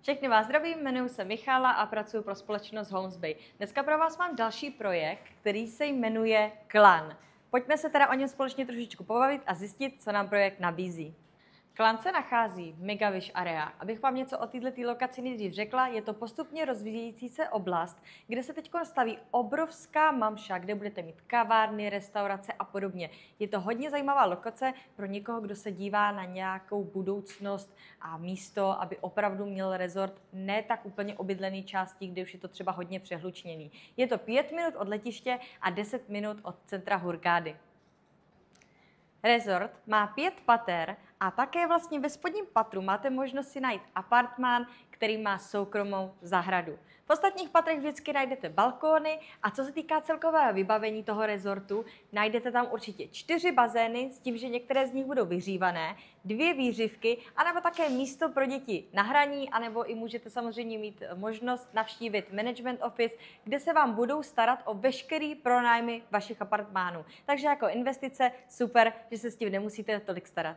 Všechny vás zdravím, jmenuji se Michala a pracuji pro společnost Homesbay. Dneska pro vás mám další projekt, který se jmenuje Klan. Pojďme se teda o něm společně trošičku pobavit a zjistit, co nám projekt nabízí. Klan se nachází v Megawish Area. Abych vám něco o této lokaci nejdřív řekla, je to postupně rozvíjející se oblast, kde se teď staví obrovská mamša, kde budete mít kavárny, restaurace a podobně. Je to hodně zajímavá lokace pro někoho, kdo se dívá na nějakou budoucnost a místo, aby opravdu měl rezort ne tak úplně obydlený částí, kde už je to třeba hodně přehlučněný. Je to 5 minut od letiště a 10 minut od centra Hurgády. Resort má 5 pater a také vlastně ve spodním patru máte možnost si najít apartmán, který má soukromou zahradu. V ostatních patrech vždycky najdete balkóny a co se týká celkového vybavení toho rezortu, najdete tam určitě 4 bazény s tím, že některé z nich budou vyhřívané, 2 výřivky, anebo také místo pro děti na hraní, anebo i můžete samozřejmě mít možnost navštívit management office, kde se vám budou starat o veškerý pronájmy vašich apartmánů. Takže jako investice super, že se s tím nemusíte tolik starat.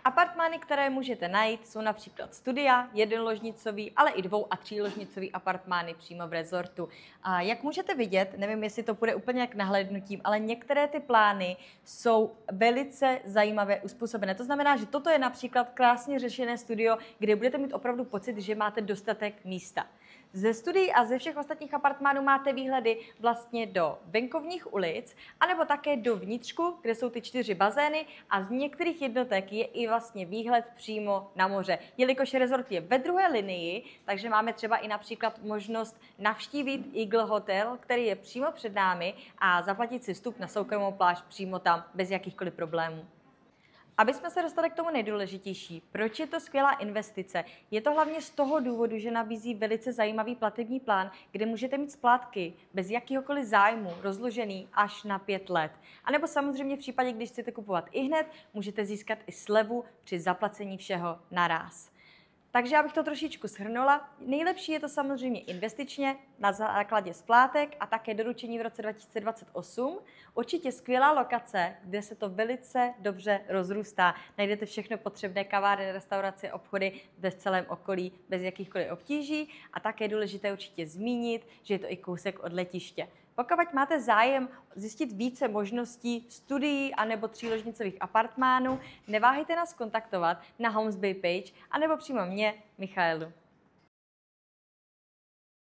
Apartmány, které můžete najít, jsou například studia, jednoložnicový, ale i 2- a 3ložnicový apartmány přímo v rezortu. A jak můžete vidět, nevím, jestli to bude úplně jak nahlédnutím, ale některé ty plány jsou velice zajímavě uspůsobené. To znamená, že toto je například krásně řešené studio, kde budete mít opravdu pocit, že máte dostatek místa. Ze studií a ze všech ostatních apartmánů máte výhledy vlastně do venkovních ulic, anebo také do vnitřku, kde jsou ty 4 bazény a z některých jednotek je i vlastně výhled přímo na moře. Jelikož rezort je ve druhé linii, takže máme třeba i například možnost navštívit Eagle Hotel, který je přímo před námi a zaplatit si vstup na soukromou pláž přímo tam bez jakýchkoliv problémů. Aby jsme se dostali k tomu nejdůležitější, proč je to skvělá investice? Je to hlavně z toho důvodu, že nabízí velice zajímavý platební plán, kde můžete mít splátky bez jakýhokoliv zájmu rozložený až na 5 let. A nebo samozřejmě v případě, když chcete kupovat ihned, můžete získat i slevu při zaplacení všeho naráz. Takže abych to trošičku shrnula, nejlepší je to samozřejmě investičně na základě splátek a také doručení v roce 2028. Určitě skvělá lokace, kde se to velice dobře rozrůstá. Najdete všechno potřebné, kavárny, restaurace, obchody ve celém okolí bez jakýchkoliv obtíží a také je důležité určitě zmínit, že je to i kousek od letiště. Pokud máte zájem zjistit více možností studií anebo 3ložnicových apartmánů, neváhejte nás kontaktovat na Homesbay page anebo přímo mě, Michaelu.